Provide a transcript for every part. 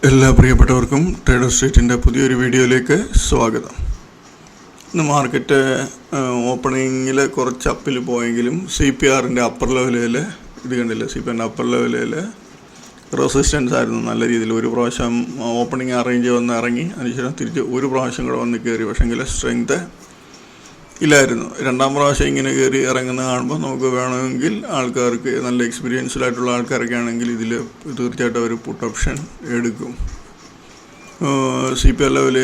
എല്ലാ പ്രിയപ്പെട്ടവർക്കും ട്രേഡർ സ്ട്രീറ്റിൻ്റെ പുതിയൊരു വീഡിയോയിലേക്ക് സ്വാഗതം. ഇന്ന് മാർക്കറ്റ് ഓപ്പണിങ്ങിൽ കുറച്ച് അപ്പിൽ പോയെങ്കിലും CPRൻ്റെ അപ്പർ ലെവലിൽ ഇത് കണ്ടില്ല, CPRൻ്റെ അപ്പർ ലെവലിൽ റെസിസ്റ്റൻസ് ആയിരുന്നു നല്ല രീതിയിൽ. ഒരു പ്രാവശ്യം ഓപ്പണിങ് അറേഞ്ച് വന്ന് ഇറങ്ങി, അതിനുശേഷം തിരിച്ച് ഒരു പ്രാവശ്യം കൂടെ വന്ന് കയറി, പക്ഷേങ്കിൽ സ്ട്രെങ്ത് ഇല്ലായിരുന്നു. രണ്ടാം പ്രാവശ്യം ഇങ്ങനെ കയറി ഇറങ്ങുന്ന കാണുമ്പോൾ നമുക്ക് വേണമെങ്കിൽ ആൾക്കാർക്ക് നല്ല എക്സ്പീരിയൻസ്ഡ് ആയിട്ടുള്ള ആൾക്കാരൊക്കെ ആണെങ്കിൽ ഇതിൽ തീർച്ചയായിട്ടും അവർ പുട്ട് ഓപ്ഷൻ എടുക്കും. CPR ലെവൽ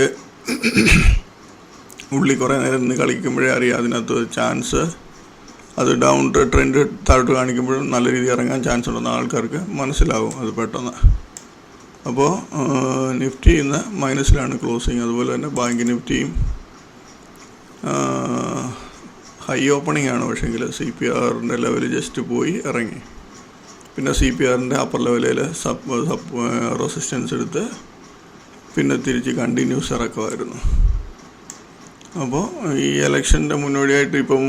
ഉള്ളി കുറേ നേരം നിന്ന് കളിക്കുമ്പോഴേ അറിയാം അതിനകത്ത് ചാൻസ്, അത് ഡൗൺ ട്രെൻഡ് താഴോട്ട് കാണിക്കുമ്പോഴും നല്ല രീതിയിൽ ഇറങ്ങാൻ ചാൻസ് ഉണ്ടെന്ന് ആൾക്കാർക്ക് മനസ്സിലാവും അത് പെട്ടെന്ന്. അപ്പോൾ നിഫ്റ്റി ഇന്ന് മൈനസിലാണ് ക്ലോസിങ്. അതുപോലെ തന്നെ ബാങ്ക് നിഫ്റ്റിയും ഹൈ ഓപ്പണിംഗ് ആണ്, പക്ഷേങ്കിൽ CPRൻ്റെ ലെവൽ ജസ്റ്റ് പോയി ഇറങ്ങി. പിന്നെ CPRൻ്റെ അപ്പർ ലെവലിൽ റെസിസ്റ്റൻസ് എടുത്ത് പിന്നെ തിരിച്ച് കണ്ടിന്യൂസ് ഇറക്കമായിരുന്നു. അപ്പോൾ ഈ ഇലക്ഷൻ്റെ മുന്നോടിയായിട്ട് ഇപ്പം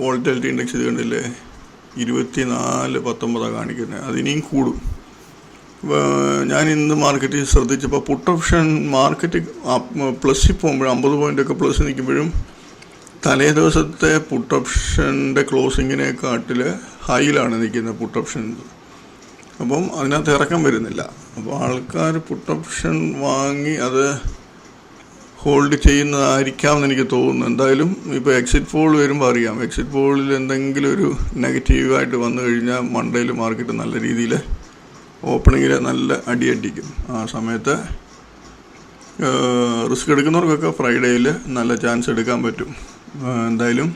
വോളറ്റിലിറ്റി ഇൻഡെക്സ് ഇത് കണ്ടില്ലേ 24.19 കാണിക്കുന്നത്, അതിനിയും കൂടും. ഞാൻ ഇന്ന് മാർക്കറ്റിൽ ശ്രദ്ധിച്ചപ്പോൾ പുട്ട് ഓപ്ഷൻ മാർക്കറ്റ് പ്ലസ്സിൽ പോകുമ്പോഴും 50 പോയിൻ്റൊക്കെ പ്ലസ് നിൽക്കുമ്പോഴും തലേ ദിവസത്തെ പുട്ട് ഓപ്ഷൻ്റെ ക്ലോസിങ്ങിനെക്കാട്ടിൽ ഹൈയിലാണ് നിൽക്കുന്നത് പുട്ട് ഓപ്ഷൻ. അപ്പം അതിനകത്ത് ഇറക്കം വരുന്നില്ല. അപ്പോൾ ആൾക്കാർ പുട്ട് ഓപ്ഷൻ വാങ്ങി അത് ഹോൾഡ് ചെയ്യുന്നതായിരിക്കാമെന്ന് എനിക്ക് തോന്നുന്നു. എന്തായാലും ഇപ്പോൾ എക്സിറ്റ് പോൾ വരുമ്പോൾ അറിയാം. എക്സിറ്റ് പോളിൽ എന്തെങ്കിലും ഒരു നെഗറ്റീവായിട്ട് വന്നു കഴിഞ്ഞാൽ മൺഡേയിൽ മാർക്കറ്റ് നല്ല രീതിയിൽ ഓപ്പണിങ്ങിൽ നല്ല അടിയടിക്കും. ആ സമയത്ത് റിസ്ക് എടുക്കുന്നവർക്കൊക്കെ ഫ്രൈഡേയിൽ നല്ല ചാൻസ് എടുക്കാൻ പറ്റും. എന്തായാലും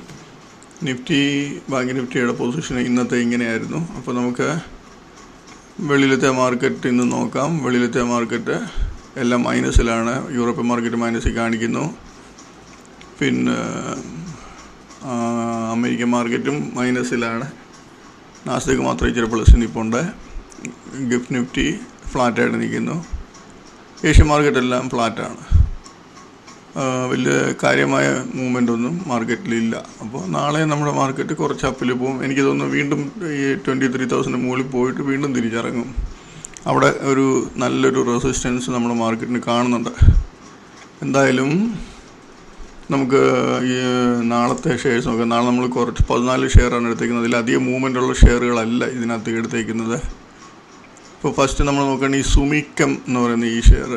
ബാങ്ക് നിഫ്റ്റിയുടെ പൊസിഷൻ ഇന്നത്തെ ഇങ്ങനെയായിരുന്നു. അപ്പോൾ നമുക്ക് വെളിയിലത്തെ മാർക്കറ്റ് ഇന്ന് നോക്കാം. വെളിയിലത്തെ മാർക്കറ്റ് എല്ലാം മൈനസിലാണ്. യൂറോപ്യൻ മാർക്കറ്റ് മൈനസിൽ കാണിക്കുന്നു. പിന്നെ അമേരിക്കൻ മാർക്കറ്റും മൈനസിലാണ്. നാസ്ഡാക്ക് മാത്രമേ ഇച്ചിരി പ്ലസ് നിൽപ്പുണ്ട്. ഗിഫ്റ്റ് നിഫ്റ്റി ഫ്ലാറ്റായിട്ട് നിൽക്കുന്നു. ഏഷ്യൻ മാർക്കറ്റെല്ലാം ഫ്ലാറ്റാണ്. വലിയ കാര്യമായ മൂവ്മെൻ്റ് ഒന്നും മാർക്കറ്റിലില്ല. അപ്പോൾ നാളെ നമ്മുടെ മാർക്കറ്റ് കുറച്ച് അപ്പിൽ പോകും. എനിക്ക് തോന്നുന്നു വീണ്ടും ഈ 23,000 മുകളിൽ പോയിട്ട് വീണ്ടും തിരിച്ചിറങ്ങും. അവിടെ ഒരു നല്ലൊരു റെസിസ്റ്റൻസ് നമ്മുടെ മാർക്കറ്റിന് കാണുന്നുണ്ട്. എന്തായാലും നമുക്ക് ഈ നാളത്തെ ഷെയർസ് നോക്കാം. നാളെ നമ്മൾ കുറച്ച് 14 ഷെയറാണ് എടുത്തേക്കുന്നത്. അതിലധികം മൂവ്മെൻ്റ് ഉള്ള ഷെയറുകളല്ല ഇതിനകത്ത് എടുത്തേക്കുന്നത്. ഇപ്പോൾ ഫസ്റ്റ് നമ്മൾ നോക്കുകയാണെങ്കിൽ ഈ സുമിക്കം എന്ന് പറയുന്ന ഈ ഷെയർ,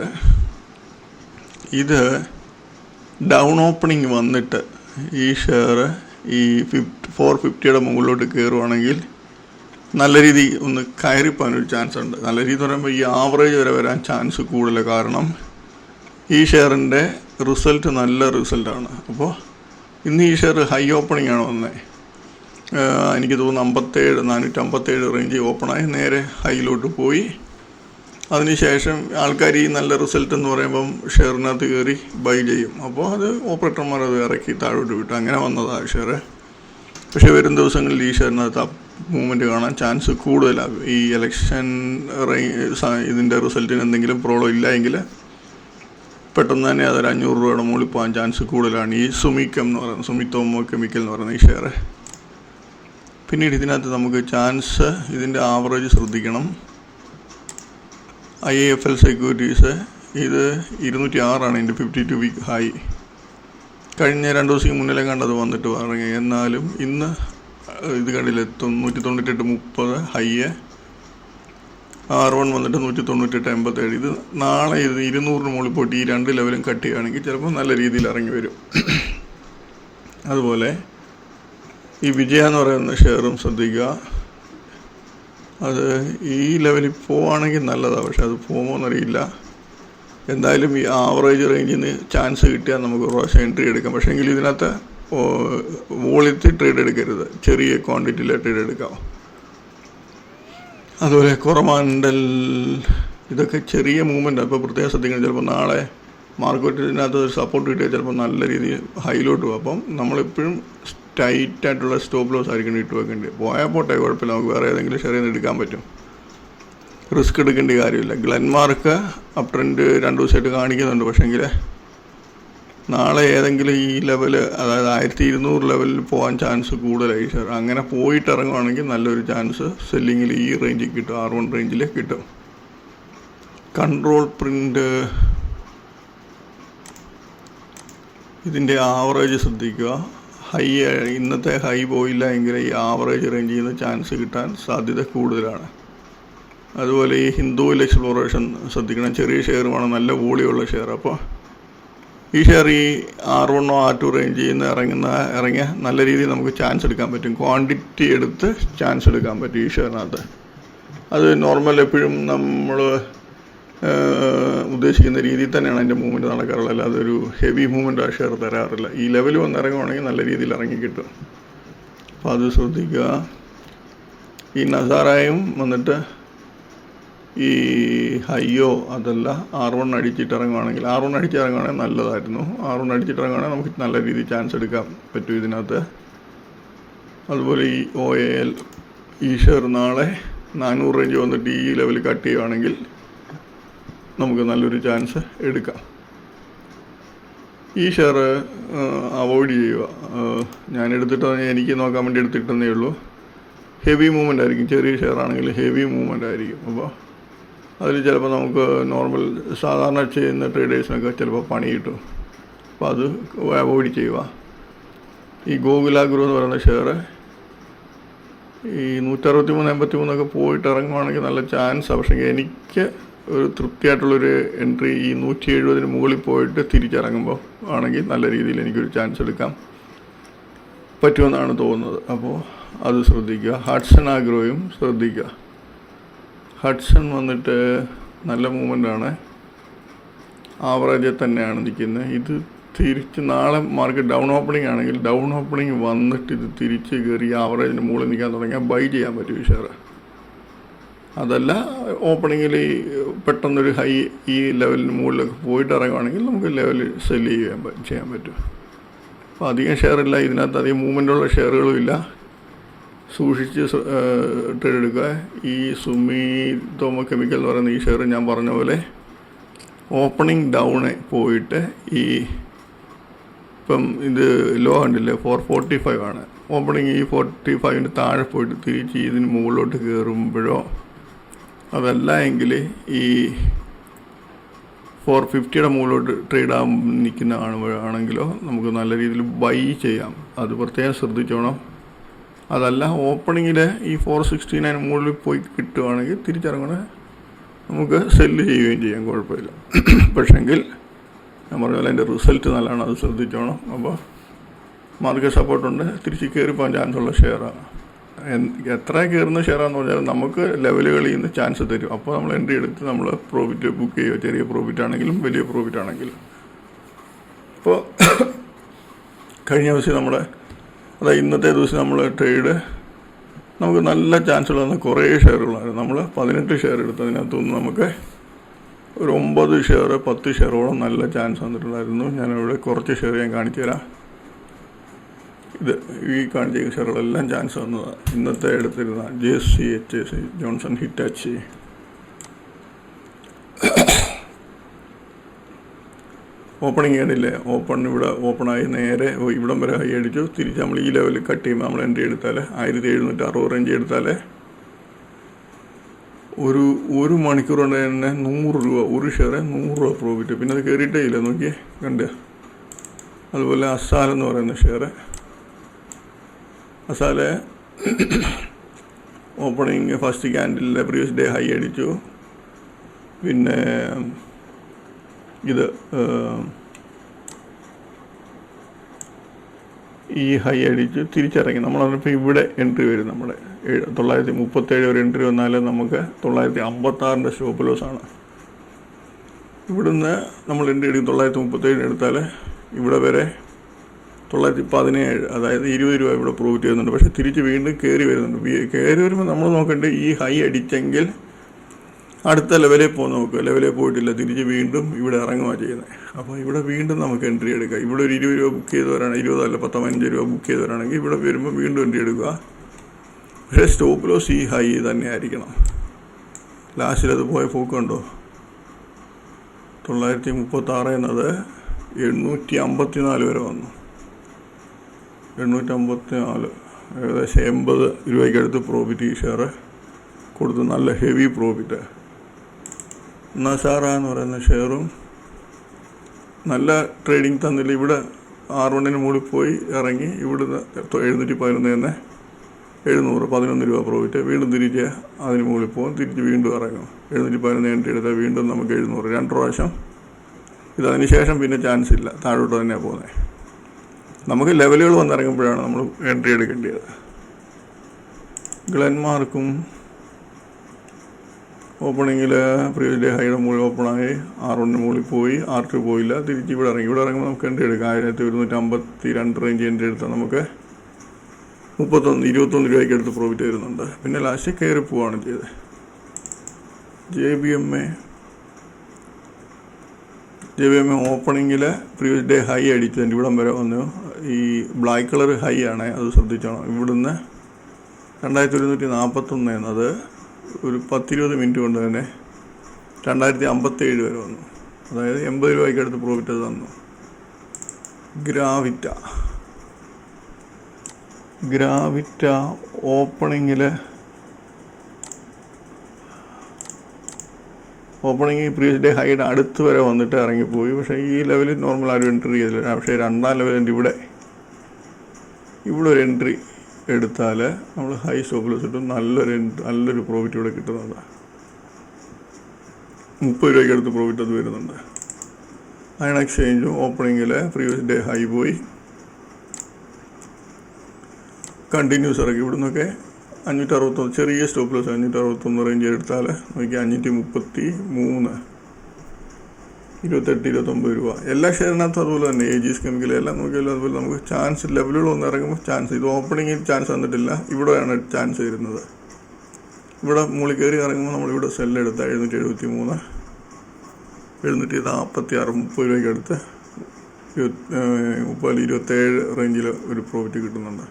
ഇത് ഡൗൺ ഓപ്പണിങ് വന്നിട്ട് ഈ ഷെയർ ഈ 450യുടെ മുകളിലോട്ട് കയറുവാണെങ്കിൽ നല്ല രീതി ഒന്ന് കയറിപ്പോകാനൊരു ചാൻസ് ഉണ്ട്. നല്ല രീതി എന്ന് പറയുമ്പോൾ ഈ ആവറേജ് വരെ വരാൻ ചാൻസ് കൂടുതൽ. കാരണം ഈ ഷെയറിൻ്റെ റിസൾട്ട് നല്ല റിസൾട്ടാണ്. അപ്പോൾ ഇന്ന് ഈ ഷെയർ ഹൈ ഓപ്പണിംഗ് ആണ് വന്നത്. എനിക്ക് തോന്നുന്നു 457 റേഞ്ച് ഓപ്പണായി നേരെ ഹൈയിലോട്ട് പോയി. അതിനുശേഷം ആൾക്കാർ ഈ നല്ല റിസൾട്ട് എന്ന് പറയുമ്പം ഷെയറിനകത്ത് കയറി ബൈ ചെയ്യും. അപ്പോൾ അത് ഓപ്പറേറ്റർമാർ അത് ഇറക്കി താഴോട്ട് വിട്ടു. അങ്ങനെ വന്നതാണ് ഷെയർ. പക്ഷേ വരും ദിവസങ്ങളിൽ ഈ ഷെയറിനകത്ത് മൂവ്മെൻറ്റ് കാണാൻ ചാൻസ് കൂടുതലാണ്. ഈ ഇലക്ഷൻ ഇതിൻ്റെ റിസൾട്ടിന് എന്തെങ്കിലും പ്രോബ്ലം ഇല്ല എങ്കിൽ പെട്ടെന്ന് തന്നെ അതൊരു 500 രൂപയുടെ മുകളിൽ പോകാൻ ചാൻസ് കൂടുതലാണ്. ഈ സുമിക്കം എന്ന് പറയുന്നത്, സുമിത്തോമോ കെമിക്കൽ എന്ന് പറയുന്ന ഈ ഷെയർ. പിന്നീട് ഇതിനകത്ത് നമുക്ക് ചാൻസ്, ഇതിൻ്റെ ആവറേജ് ശ്രദ്ധിക്കണം. IIFL സെക്യൂരിറ്റീസ് ഇത് 206 ഇതിൻ്റെ 52 വീക്ക് ഹൈ. കഴിഞ്ഞ 2 ദിവസം മുന്നിലെ കണ്ടത് വന്നിട്ട് പറഞ്ഞു. എന്നാലും ഇന്ന് ഇത് കണ്ടില്ലേ 198.30 ഹൈ, R1 വന്നിട്ട് 198.87. ഇത് നാളെ ഇത് 200 മുകളിൽ പോയിട്ട് ഈ 2 ലെവലും കട്ട് ചെയ്യുകയാണെങ്കിൽ ചിലപ്പോൾ നല്ല രീതിയിൽ ഇറങ്ങി വരും. അതുപോലെ ഈ വിജയ എന്ന് പറയുന്ന ഷെയറും ശ്രദ്ധിക്കുക. അത് ഈ ലെവലിൽ പോവുകയാണെങ്കിൽ നല്ലതാണ്. പക്ഷെ അത് പോകുമോ എന്നറിയില്ല. എന്തായാലും ഈ ആവറേജ് റേഞ്ചിൽ നിന്ന് ചാൻസ് കിട്ടിയാൽ നമുക്ക് ഒരു പ്രാവശ്യം എൻട്രി എടുക്കാം. പക്ഷേ എങ്കിൽ ഇതിനകത്ത് വോളിയത്തിൽ ട്രേഡ് എടുക്കരുത്, ചെറിയ ക്വാണ്ടിറ്റിയിൽ ട്രേഡ് എടുക്കാം. അതുപോലെ കൊറമാൻഡൽ, ഇതൊക്കെ ചെറിയ മൂവ്മെൻറ്റാണ്. ഇപ്പോൾ പ്രത്യേകം ശ്രദ്ധിക്കണം. ചിലപ്പോൾ നാളെ മാർക്കറ്റിനകത്ത് ഒരു സപ്പോർട്ട് കിട്ടിയാൽ ചിലപ്പോൾ നല്ല രീതിയിൽ ഹൈയിലോട്ട് പോകും. അപ്പം നമ്മളെപ്പോഴും ടൈറ്റായിട്ടുള്ള സ്റ്റോപ്പ് ലോസ് ആയിരിക്കണം ഇട്ട് വെക്കേണ്ടത്. പോയാൽ പോട്ടെ, കുഴപ്പമില്ല, നമുക്ക് വേറെ ഏതെങ്കിലും ഷെയറിൽ നിന്ന് എടുക്കാൻ പറ്റും. റിസ്ക് എടുക്കേണ്ട കാര്യമില്ല. ഗ്ലെൻമാർക്ക് അപ് ട്രെൻഡ് 2 ദിവസമായിട്ട് കാണിക്കുന്നുണ്ട്. പക്ഷേങ്കിൽ നാളെ ഏതെങ്കിലും ഈ ലെവൽ, അതായത് 1200 ലെവലിൽ പോകാൻ ചാൻസ് കൂടുതലായി ഷെയർ. അങ്ങനെ പോയിട്ട് ഇറങ്ങുവാണെങ്കിൽ നല്ലൊരു ചാൻസ് സെല്ലിങ്ങിൽ ഈ റേഞ്ചിൽ കിട്ടും, R1 റേഞ്ചിൽ കിട്ടും. കൺട്രോൾ പ്രിൻ്റ് ഇതിൻ്റെ ആവറേജ് ശ്രദ്ധിക്കുക. ഇന്നത്തെ ഹൈ പോയില്ല എങ്കിൽ ഈ ആവറേജ് റേഞ്ചിൽ നിന്ന് ചാൻസ് കിട്ടാൻ സാധ്യത കൂടുതലാണ്. അതുപോലെ ഈ ഹിന്ദുവിൽ എക്സ്പ്ലോറേഷൻ ശ്രദ്ധിക്കണം. ചെറിയ ഷെയറുമാണ്, നല്ല വോളിയുള്ള ഷെയർ. അപ്പോൾ ഈ ഷെയർ ഈ R1 R2 റേഞ്ചിൽ നിന്ന് ഇറങ്ങിയ നല്ല രീതിയിൽ നമുക്ക് ചാൻസ് എടുക്കാൻ പറ്റും. ക്വാണ്ടിറ്റി എടുത്ത് ചാൻസ് എടുക്കാൻ പറ്റും ഈ ഷെയറിനകത്ത്. അത് നോർമൽ എപ്പോഴും നമ്മൾ ഉദ്ദേശിക്കുന്ന രീതിയിൽ തന്നെയാണ് അതിൻ്റെ മൂവ്മെൻറ്റ് നടക്കാറുള്ളത്. അല്ലാതെ ഒരു ഹെവി മൂവ്മെൻറ്റ് ആ ഷെയർ തരാറില്ല. ഈ ലെവൽ വന്ന് ഇറങ്ങുവാണെങ്കിൽ നല്ല രീതിയിൽ ഇറങ്ങി കിട്ടും. അപ്പോൾ അത് ശ്രദ്ധിക്കുക. ഈ നസാറായും വന്നിട്ട് ഈ ഹൈയോ അതല്ല R1 അടിച്ചിട്ടിറങ്ങുവാണെങ്കിൽ നല്ലതായിരുന്നു. R1 അടിച്ചിട്ടിറങ്ങുവാണെങ്കിൽ നമുക്ക് നല്ല രീതിയിൽ ചാൻസ് എടുക്കാൻ പറ്റും ഇതിനകത്ത്. അതുപോലെ ഈ OAL ഈ ഷെയർ നാളെ 400 റേഞ്ച് വന്നിട്ട് ഈ ലെവൽ കട്ട് ചെയ്യുകയാണെങ്കിൽ നമുക്ക് നല്ലൊരു ചാൻസ് എടുക്കാം. ഈ ഷെയർ അവോയ്ഡ് ചെയ്യുക. ഞാൻ എനിക്ക് നോക്കാൻ വേണ്ടി എടുത്തിട്ടെന്നേ ഉള്ളൂ. ഹെവി മൂവ്മെൻ്റ് ആയിരിക്കും. ചെറിയ ഷെയർ ആണെങ്കിൽ ഹെവി മൂവ്മെൻ്റ് ആയിരിക്കും. അപ്പോൾ അതിൽ ചിലപ്പോൾ നമുക്ക് നോർമൽ സാധാരണ ചെയ്യുന്ന ട്രേഡേഴ്സിനൊക്കെ ചിലപ്പോൾ പണി കിട്ടും. അപ്പോൾ അത് അവോയ്ഡ് ചെയ്യുക. ഈ ഗോകുലാഗ്രോ എന്ന് പറയുന്ന ഷെയർ ഈ 163.83 പോയിട്ട് ഇറങ്ങുവാണെങ്കിൽ നല്ല ചാൻസാണ്. പക്ഷേ എനിക്ക് ഒരു തൃപ്തിയായിട്ടുള്ളൊരു എൻട്രി ഈ 170 മുകളിൽ പോയിട്ട് തിരിച്ചിറങ്ങുമ്പോൾ ആണെങ്കിൽ നല്ല രീതിയിൽ എനിക്കൊരു ചാൻസ് എടുക്കാൻ പറ്റുമെന്നാണ് തോന്നുന്നത്. അപ്പോൾ അത് ശ്രദ്ധിക്കുക. ഹഡ്സൺ ആഗ്രോയും ശ്രദ്ധിക്കുക. ഹഡ്സൺ വന്നിട്ട് നല്ല മൂവ്മെൻ്റാണ്, ആവറേജിൽ തന്നെയാണ് നിൽക്കുന്നത്. ഇത് തിരിച്ച് നാളെ മാർക്കറ്റ് ഡൗൺ ഓപ്പണിംഗ് ആണെങ്കിൽ ഡൗൺ ഓപ്പണിംഗ് വന്നിട്ട് ഇത് തിരിച്ച് കയറി ആവറേജിന് മുകളിൽ നിൽക്കാൻ തുടങ്ങിയാൽ ബൈ ചെയ്യാൻ പറ്റും ഈ ഷെയർ. അതല്ല ഓപ്പണിങ്ങിൽ പെട്ടെന്നൊരു ഹൈ ഈ ലെവലിന് മുകളിലൊക്കെ പോയിട്ട് ഇറങ്ങുവാണെങ്കിൽ നമുക്ക് ലെവൽ സെല് ചെയ്യാൻ പറ്റും. അപ്പോൾ അധികം ഷെയറില്ല ഇതിനകത്ത്, അധികം മൂവ്മെൻറ്റുള്ള ഷെയറുകളും ഇല്ല. സൂക്ഷിച്ച് ട്രേഡ് എടുക്കുക. ഈ സുമിതോമോ കെമിക്കൽ എന്ന് പറയുന്ന ഈ ഷെയർ ഞാൻ പറഞ്ഞ പോലെ ഓപ്പണിംഗ് ഡൗണ് പോയിട്ട് ഇപ്പം ഇത് ലോ കണ്ടില്ലേ 445 ആണ്. ഓപ്പണിംഗ് ഈ 45 താഴെ പോയിട്ട് തിരിച്ച് ഇതിന് മുകളിലോട്ട് കയറുമ്പോഴോ അതല്ല എങ്കിൽ ഈ 450 മുകളിലോട്ട് ട്രേഡ് നിൽക്കുന്ന ആണെങ്കിലോ നമുക്ക് നല്ല രീതിയിൽ ബൈ ചെയ്യാം. അത് പ്രത്യേകം ശ്രദ്ധിച്ചോണം. അതല്ല ഓപ്പണിങ്ങിൽ ഈ 469 മുകളിൽ പോയി കിട്ടുകയാണെങ്കിൽ തിരിച്ചിറങ്ങണ നമുക്ക് സെല്ല് ചെയ്യുകയും ചെയ്യാം, കുഴപ്പമില്ല. പക്ഷെങ്കിൽ ഞാൻ പറഞ്ഞ പോലെ അതിൻ്റെ റിസൾട്ട് നല്ലതാണ്, അത് ശ്രദ്ധിച്ചോണം. അപ്പോൾ മാർക്കറ്റ് സപ്പോർട്ടുണ്ട്, തിരിച്ച് കയറിപ്പോകാൻ ചാൻസ് ഉള്ള ഷെയറാണ്. എത്ര കയറുന്ന ഷെയറാന്ന് പറഞ്ഞാൽ നമുക്ക് ലെവലുകളിൽ നിന്ന് ചാൻസ് തരും. അപ്പോൾ നമ്മൾ എൻട്രി എടുത്ത് നമ്മൾ പ്രോഫിറ്റ് ബുക്ക് ചെയ്യുക, ചെറിയ പ്രോഫിറ്റ് ആണെങ്കിലും വലിയ പ്രോഫിറ്റ് ആണെങ്കിലും. അപ്പോൾ കഴിഞ്ഞ ദിവസം അതായത് ഇന്നത്തെ ദിവസം നമ്മൾ ട്രേഡ് നമുക്ക് നല്ല ചാൻസുകൾ തന്ന കുറേ ഷെയറുകളായിരുന്നു. നമ്മൾ 18 ഷെയർ എടുത്തതിനകത്തുനിന്ന് നമുക്ക് ഒരു 9 ഷെയർ 10 ഷെയറോളം നല്ല ചാൻസ് വന്നിട്ടുണ്ടായിരുന്നു. ഞാനിവിടെ കുറച്ച് ഷെയർ ഞാൻ കാണിച്ചു തരാം. ഇത് ഈ കാണിച്ച ഷെയറുകളെല്ലാം ചാൻസ് വന്നതാണ്. ഇന്നത്തെ എടുത്തിരുന്ന JCHC ജോൺസൺ ഹിറ്റാച്ചി ഓപ്പണിങ് ചെയ്യണില്ലേ, ഇവിടെ ഓപ്പണായി നേരെ ഇവിടം വരെ ഹൈ അടിച്ചു. തിരിച്ച് നമ്മൾ ഈ ലെവലിൽ കട്ട് ചെയ്യുമ്പോൾ നമ്മൾ എൻട്രി എടുത്താൽ 1760 റേഞ്ച് എടുത്താൽ ഒരു മണിക്കൂർ കൊണ്ട് തന്നെ 100 രൂപ, ഒരു ഷെയർ 100 രൂപ പ്രോഫിറ്റ്. പിന്നെ അത് കയറിയിട്ടേ ഇല്ല, നോക്കിയേ കണ്ടേ. അതുപോലെ അസാൽ എന്ന് പറയുന്ന ഷെയർ, അസാല് ഓപ്പണിങ് ഫസ്റ്റ് ക്യാൻഡിലെ പ്രീവിയസ് ഡേ ഹൈ അടിച്ചു. പിന്നെ ഇത് ഈ ഹൈ അടിച്ച് തിരിച്ചിറങ്ങി. നമ്മളതിപ്പോൾ ഇവിടെ എൻട്രി വരും. നമ്മുടെ 937 ഒരു എൻട്രി വന്നാൽ നമുക്ക് 956 സ്റ്റോപ്പ് ലോസാണ്. ഇവിടുന്ന് നമ്മൾ എൻട്രി എടുക്കും 937 എടുത്താൽ ഇവിടെ വരെ 917, അതായത് 20 രൂപ ഇവിടെ പ്രോഫിറ്റ് ചെയ്യുന്നുണ്ട്. പക്ഷേ തിരിച്ച് വീണ്ടും കയറി വരുന്നുണ്ട്. കയറി വരുമ്പോൾ നമ്മൾ നോക്കേണ്ടത് ഈ ഹൈ അടിച്ചെങ്കിൽ അടുത്ത ലെവലിൽ നോക്കുക. ലെവലിൽ പോയിട്ടില്ല, തിരിച്ച് വീണ്ടും ഇവിടെ ഇറങ്ങുകയാണ് ചെയ്യുന്നത്. അപ്പോൾ ഇവിടെ വീണ്ടും നമുക്ക് എൻട്രി എടുക്കുക. ഇവിടെ ഒരു 20 രൂപ ബുക്ക് ചെയ്തവരാണ്, 20 അല്ല 15 രൂപ ബുക്ക് ചെയ്തവരാണെങ്കിൽ ഇവിടെ വരുമ്പോൾ വീണ്ടും എൻട്രി എടുക്കുക. പക്ഷേ സ്റ്റോപ്പ് ലോസ് ഈ ഹൈ തന്നെ ആയിരിക്കണം. ലാസ്റ്റിലത് പോയ പോക്ക് കണ്ടോ, 936 എന്നത് 854 വരെ വന്നു. 854, ഏകദേശം 80 രൂപയ്ക്കടുത്ത് പ്രോഫിറ്റ് ഈ ഷെയർ കൊടുത്ത്, നല്ല ഹെവി പ്രോഫിറ്റ്. നസാറ എന്ന് പറയുന്ന ഷെയറും നല്ല ട്രേഡിങ് തന്നില്ല. ഇവിടെ R1 മുകളിൽ പോയി ഇറങ്ങി ഇവിടുന്ന് 711 തന്നെ 700 11 രൂപ പ്രോഫിറ്റ്. വീണ്ടും തിരിച്ച് അതിന് മുകളിൽ പോകും, തിരിച്ച് വീണ്ടും ഇറങ്ങും. 711 എൻട്രി എടുത്താൽ വീണ്ടും നമുക്ക് 700. 2 പ്രാവശ്യം. ഇതതിന് ശേഷം പിന്നെ ചാൻസ് ഇല്ല, താഴോട്ട് തന്നെയാണ് പോകുന്നത്. നമുക്ക് ലെവലുകൾ വന്നിറങ്ങുമ്പോഴാണ് നമ്മൾ എൻട്രി എടുക്കേണ്ടത്. ഗ്ലെൻമാർക്കും ഓപ്പണിങ്ങിൽ പ്രീവിയസ് ഡേ ഹൈയുടെ മുകളിൽ ഓപ്പണായി R1 മുകളിൽ പോയി, R2 പോയില്ല, തിരിച്ച് ഇവിടെ ഇറങ്ങി. ഇവിടെ ഇറങ്ങുമ്പോൾ നമുക്ക് എൻട്രി എടുക്കാം. 1152 റേഞ്ച് എൻട്രി എടുത്താൽ നമുക്ക് 21 രൂപയ്ക്ക് അടുത്ത് പ്രോഫിറ്റ് വരുന്നുണ്ട്. പിന്നെ ലാസ്റ്റ് കയറി പോവുകയാണ് ചെയ്തത്. JBMA ഓപ്പണിങ്ങിൽ പ്രീവിയസ് ഡേ ഹൈ അടിച്ചതിൻ്റെ ഇവിടം വരെ വന്നു. ഈ ബ്ലാക്ക് കളർ ഹൈ ആണ്, അത് ശ്രദ്ധിച്ചോണം. ഇവിടുന്ന് 2141 എന്നത് ഒരു 10-20 മിനിറ്റ് കൊണ്ട് തന്നെ 2057 വരെ വന്നു. അതായത് 80 രൂപയ്ക്ക് അടുത്ത് പ്രോഫിറ്റ് തന്നു. ഗ്രാവിറ്റ ഓപ്പണിങ്ങിൽ പ്രീവിയസ് ഡേ ഹൈയുടെ അടുത്ത് വരെ വന്നിട്ട് ഇറങ്ങിപ്പോയി. പക്ഷേ ഈ ലെവലിൽ നോർമൽ ആരും എൻട്രി ചെയ്തില്ല. പക്ഷേ 2ാം ലെവലിൻ്റെ ഇവിടെ ഒരു എൻട്രി എടുത്താൽ നമ്മൾ ഹൈ സ്റ്റോപ്പ് ലോസ് ഇട്ടും നല്ലൊരു പ്രോഫിറ്റ് ഇവിടെ കിട്ടുന്നുണ്ട്. 30 രൂപയ്ക്ക് അടുത്ത് പ്രോഫിറ്റ് അത് വരുന്നുണ്ട്. അയൺ എക്സ്ചേഞ്ചും ഓപ്പണിങ്ങിൽ പ്രീവിയസ് ഡേ ഹൈ പോയി കണ്ടിന്യൂസ് ഇറക്കി. ഇവിടെ നിന്നൊക്കെ 561 ചെറിയ സ്റ്റോപ്പ് ലോസ് 561 റേഞ്ച് എടുത്താൽ നോക്കി 533 28-29 രൂപ. എല്ലാ ഷെയറിനകത്തും അതുപോലെ തന്നെ ഏജീസ് കെമിക്കൽ എല്ലാം നോക്കിയാലും അതുപോലെ നമുക്ക് ചാൻസ് ലെവലുകൾ ഒന്ന് ഇറങ്ങുമ്പോൾ ചാൻസ്. ഇത് ഓപ്പണിങ്ങിൽ ചാൻസ് വന്നിട്ടില്ല, ഇവിടെയാണ് ചാൻസ് വരുന്നത്. ഇവിടെ മുകളിൽ കയറി ഇറങ്ങുമ്പോൾ നമ്മളിവിടെ സെല്ലെടുത്ത 773 746 30 രൂപയ്ക്ക് അടുത്ത് 27 റേഞ്ചിൽ ഒരു പ്രോഫിറ്റ് കിട്ടുന്നുണ്ട്.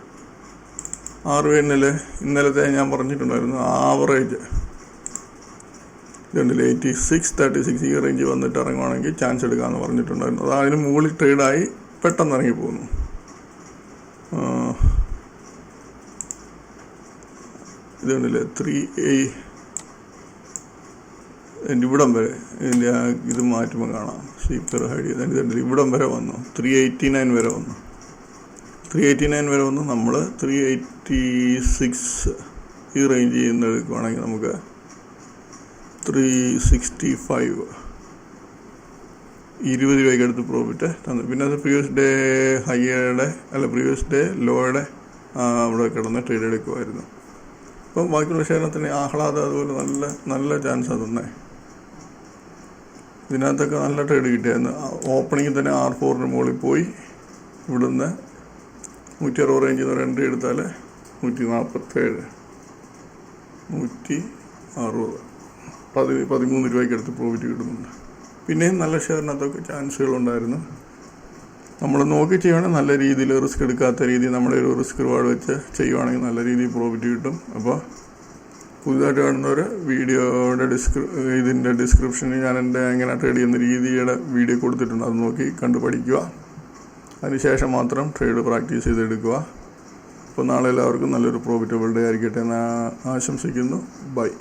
RVNL ഇന്നലത്തെ ഞാൻ പറഞ്ഞിട്ടുണ്ടായിരുന്നു ആവറേജ് ഇതുണ്ടല്ലേ 86-36 ഈ റേഞ്ച് വന്നിട്ട് ഇറങ്ങുവാണെങ്കിൽ ചാൻസ് എടുക്കാമെന്ന് പറഞ്ഞിട്ടുണ്ടായിരുന്നു. അത് അതിന് മുകളിൽ ട്രേഡായി പെട്ടെന്ന് ഇറങ്ങി പോകുന്നു. ഇതുണ്ടല്ലേ 3A എൻ്റെ ഇവിടം വരെ ഇതിൻ്റെ ഇത് മാറ്റുമ്പോൾ കാണാം. സീപ്പർ ഹൈഡ് ഇതുണ്ടല്ലേ ഇവിടം വരെ വന്നു. 389 വരെ വന്നു. 389 വരെ വന്ന് നമ്മൾ 386 ഈ റേഞ്ച് ചെയ്യുന്ന എടുക്കുകയാണെങ്കിൽ നമുക്ക് 365 20 രൂപയ്ക്ക് അടുത്ത് പ്രോഫിറ്റ് തന്നു. പിന്നെ അത് പ്രീവിയസ് ഡേ ഹൈയുടെ പ്രീവിയസ് ഡേ ലോയുടെ അവിടെ കിടന്ന് ട്രേഡ് എടുക്കുമായിരുന്നു. അപ്പം ബാക്കിയുള്ള ഷെയറിനകത്തിന് ആഹ്ലാദം അതുപോലെ നല്ല ചാൻസാണ് തന്നെ. ഇതിനകത്തൊക്കെ നല്ല ട്രേഡ് കിട്ടിയായിരുന്നു. ഓപ്പണിങ്ങിൽ തന്നെ R4 മുകളിൽ പോയി ഇവിടുന്ന് 160 റേഞ്ചിൽ നിന്ന് എൻട്രി എടുത്താൽ 147 160 13 രൂപയ്ക്ക് അടുത്ത് പ്രോഫിറ്റ് കിട്ടുന്നുണ്ട്. പിന്നെയും നല്ല ഷെയറിനകത്തൊക്കെ ചാൻസുകളുണ്ടായിരുന്നു. നമ്മൾ നോക്കി ചെയ്യുകയാണെങ്കിൽ നല്ല രീതിയിൽ റിസ്ക് എടുക്കാത്ത രീതിയിൽ നമ്മുടെ ഒരു റിസ്ക് റിവാർഡ് വെച്ച് ചെയ്യുവാണെങ്കിൽ നല്ല രീതിയിൽ പ്രോഫിറ്റ് കിട്ടും. അപ്പോൾ പുതുതായിട്ട് കാണുന്നവർ വീഡിയോയുടെ ഇതിൻ്റെ ഡിസ്ക്രിപ്ഷനിൽ ഞാൻ എൻ്റെ എങ്ങനെ ട്രേഡ് ചെയ്യുന്ന രീതിയുടെ വീഡിയോ കൊടുത്തിട്ടുണ്ട്. അത് നോക്കി കണ്ടു പഠിക്കുക. അതിനുശേഷം മാത്രം ട്രേഡ് പ്രാക്ടീസ് ചെയ്തെടുക്കുക. അപ്പോൾ നാളെ എല്ലാവർക്കും നല്ലൊരു പ്രോഫിറ്റബിൾ ഡേ ആയിരിക്കട്ടെ എന്ന് ആശംസിക്കുന്നു. ബൈ.